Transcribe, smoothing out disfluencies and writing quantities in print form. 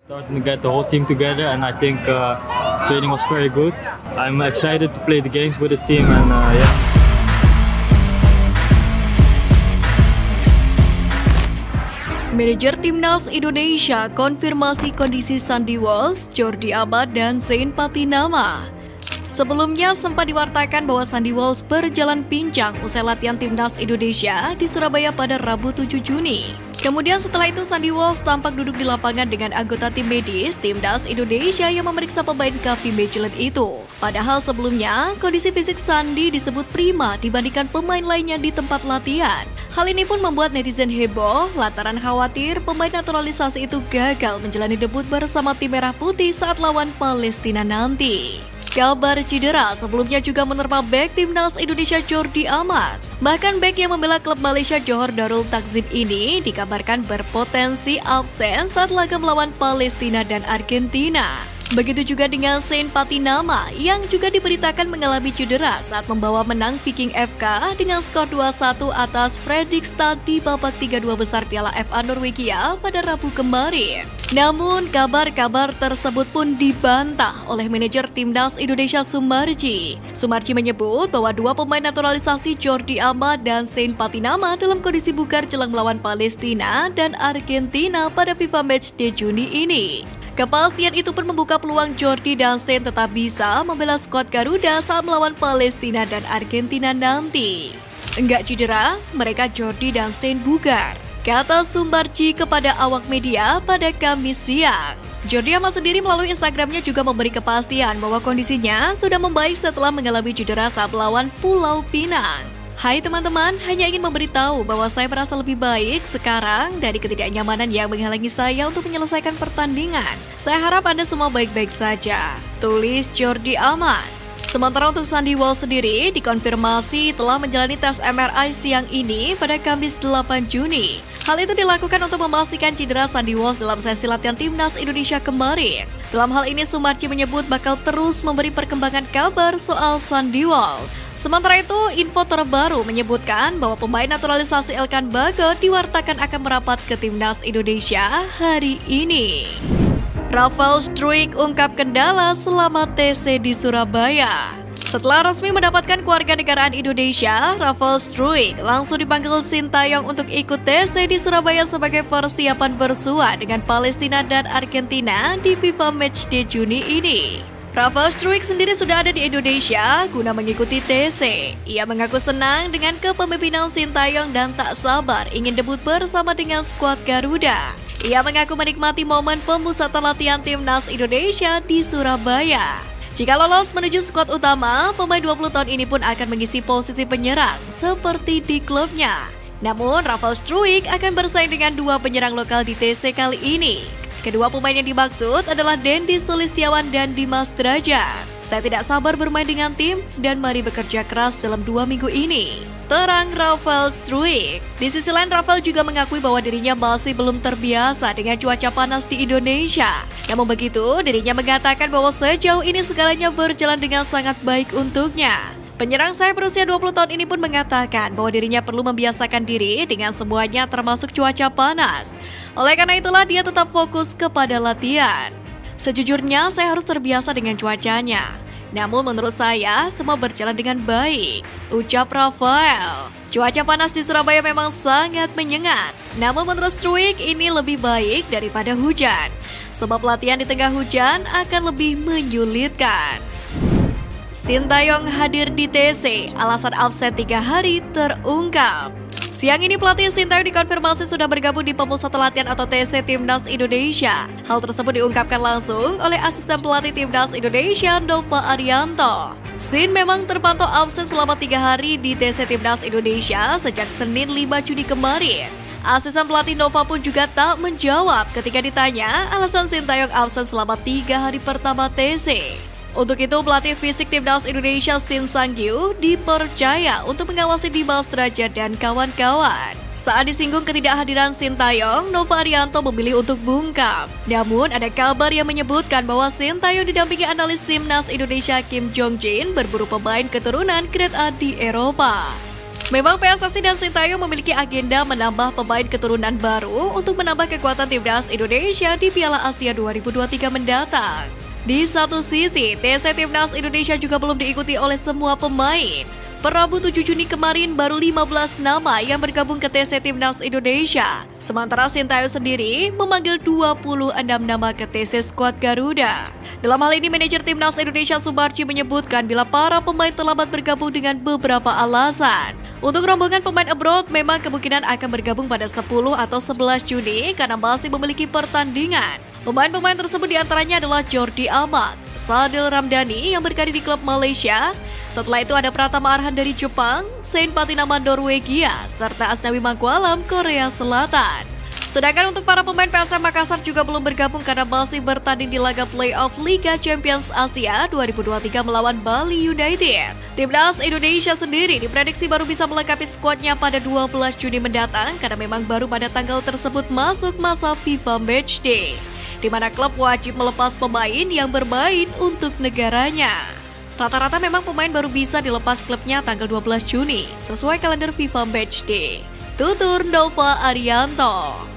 Starting to get the whole team together, and I think training was very good. I'm excited to play the games with the team, and yeah. Manajer Timnas Indonesia konfirmasi kondisi Sandy Walsh, Jordi Amat, dan Zain Patinama. Sebelumnya sempat diwartakan bahwa Sandy Walsh berjalan pincang usai latihan Timnas Indonesia di Surabaya pada Rabu 7 Juni. Kemudian setelah itu Sandy Walsh tampak duduk di lapangan dengan anggota tim medis Timnas Indonesia yang memeriksa pemain Cavi Midtjylland itu. Padahal sebelumnya kondisi fisik Sandy disebut prima dibandingkan pemain lainnya di tempat latihan. Hal ini pun membuat netizen heboh lantaran khawatir pemain naturalisasi itu gagal menjalani debut bersama tim Merah Putih saat lawan Palestina nanti. Kabar cedera sebelumnya juga menerpa bek Timnas Indonesia Jordi Amat. Bahkan bek yang membela klub Malaysia Johor Darul Takzim ini dikabarkan berpotensi absen saat laga melawan Palestina dan Argentina. Begitu juga dengan Zain Patinama yang juga diberitakan mengalami cedera saat membawa menang Viking FK dengan skor 2-1 atas Fredrikstad di babak 32 besar Piala FA Norwegia pada Rabu kemarin. Namun kabar-kabar tersebut pun dibantah oleh manajer Timnas Indonesia Sumarji. Sumarji menyebut bahwa dua pemain naturalisasi Jordi Amat dan Zain Patinama dalam kondisi bugar jelang melawan Palestina dan Argentina pada FIFA Matchday Juni ini. Kepastian itu pun membuka peluang Jordi dan Zain tetap bisa membela skuad Garuda saat melawan Palestina dan Argentina nanti. Enggak cedera, mereka Jordi dan Zain bugar, kata Sumarji kepada awak media pada Kamis siang. Jordi Amat sendiri melalui Instagramnya juga memberi kepastian bahwa kondisinya sudah membaik setelah mengalami cedera saat melawan Pulau Pinang. Hai teman-teman, hanya ingin memberitahu bahwa saya merasa lebih baik sekarang dari ketidaknyamanan yang menghalangi saya untuk menyelesaikan pertandingan. Saya harap Anda semua baik-baik saja, tulis Jordi Amat. Sementara untuk Sandy Walsh sendiri dikonfirmasi telah menjalani tes MRI siang ini pada Kamis 8 Juni. Hal itu dilakukan untuk memastikan cedera Sandy Walsh dalam sesi latihan Timnas Indonesia kemarin. Dalam hal ini Sumarji menyebut bakal terus memberi perkembangan kabar soal Sandy Walsh. Sementara itu, info terbaru menyebutkan bahwa pemain naturalisasi Elkan Bagot diwartakan akan merapat ke Timnas Indonesia hari ini. Rafael Struijk ungkap kendala selama TC di Surabaya. Setelah resmi mendapatkan kewarganegaraan Indonesia, Rafael Struijk langsung dipanggil Sintayong untuk ikut TC di Surabaya sebagai persiapan bersua dengan Palestina dan Argentina di FIFA Matchday Juni ini. Rafael Struijk sendiri sudah ada di Indonesia guna mengikuti TC. Ia mengaku senang dengan kepemimpinan Sintayong dan tak sabar ingin debut bersama dengan skuad Garuda. Ia mengaku menikmati momen pemusatan latihan Timnas Indonesia di Surabaya. Jika lolos menuju skuad utama, pemain 20 tahun ini pun akan mengisi posisi penyerang seperti di klubnya. Namun, Rafael Struijk akan bersaing dengan dua penyerang lokal di TC kali ini. Kedua pemain yang dimaksud adalah Dendi Sulistiawan dan Dimas Derajat. Saya tidak sabar bermain dengan tim dan mari bekerja keras dalam 2 minggu ini, terang Rafael Struijk. Di sisi lain, Rafael juga mengakui bahwa dirinya masih belum terbiasa dengan cuaca panas di Indonesia. Namun begitu, dirinya mengatakan bahwa sejauh ini segalanya berjalan dengan sangat baik untuknya. Penyerang sayap berusia 20 tahun ini pun mengatakan bahwa dirinya perlu membiasakan diri dengan semuanya termasuk cuaca panas. Oleh karena itulah dia tetap fokus kepada latihan. Sejujurnya saya harus terbiasa dengan cuacanya. Namun menurut saya semua berjalan dengan baik, ucap Rafael. Cuaca panas di Surabaya memang sangat menyengat. Namun menurut Struijk ini lebih baik daripada hujan. Sebab latihan di tengah hujan akan lebih menyulitkan. Sintayong hadir di TC, alasan absen 3 hari terungkap. Siang ini pelatih Sintayong dikonfirmasi sudah bergabung di pemusatan latihan atau TC Timnas Indonesia. Hal tersebut diungkapkan langsung oleh asisten pelatih Timnas Indonesia Nova Arianto. Sin memang terpantau absen selama 3 hari di TC Timnas Indonesia sejak Senin 5 Juni kemarin. Asisten pelatih Nova pun juga tak menjawab ketika ditanya alasan Sintayong absen selama 3 hari pertama TC. Untuk itu, pelatih fisik Timnas Indonesia Shin Sang-gyu dipercaya untuk mengawasi Dimas Derajat dan kawan-kawan. Saat disinggung ketidakhadiran Sintayong, Nova Arianto memilih untuk bungkam. Namun, ada kabar yang menyebutkan bahwa Sintayong didampingi analis Timnas Indonesia Kim Jong Jin berburu pemain keturunan Grade A di Eropa. Memang PSSI dan Sintayong memiliki agenda menambah pemain keturunan baru untuk menambah kekuatan timnas Indonesia di Piala Asia 2023 mendatang. Di satu sisi, TC Timnas Indonesia juga belum diikuti oleh semua pemain. Per Rabu 7 Juni kemarin baru 15 nama yang bergabung ke TC Timnas Indonesia. Sementara Sintayong sendiri memanggil 26 nama ke TC skuad Garuda. Dalam hal ini, manajer Timnas Indonesia Subarji menyebutkan bila para pemain terlambat bergabung dengan beberapa alasan. Untuk rombongan pemain abroad memang kemungkinan akan bergabung pada 10 atau 11 Juni karena masih memiliki pertandingan. Pemain-pemain tersebut diantaranya adalah Jordi Amat, Sadil Ramdhani yang berkarir di klub Malaysia. Setelah itu ada Pratama Arhan dari Jepang, Sein Patinama Norwegia, serta Asnawi Mangkualam Korea Selatan. Sedangkan untuk para pemain PSM Makassar juga belum bergabung karena masih bertanding di laga playoff Liga Champions Asia 2023 melawan Bali United. Timnas Indonesia sendiri diprediksi baru bisa melengkapi skuadnya pada 12 Juni mendatang karena memang baru pada tanggal tersebut masuk masa FIFA Matchday, di mana klub wajib melepas pemain yang bermain untuk negaranya. Rata-rata memang pemain baru bisa dilepas klubnya tanggal 12 Juni sesuai kalender FIFA Matchday. Tutur Nova Arianto.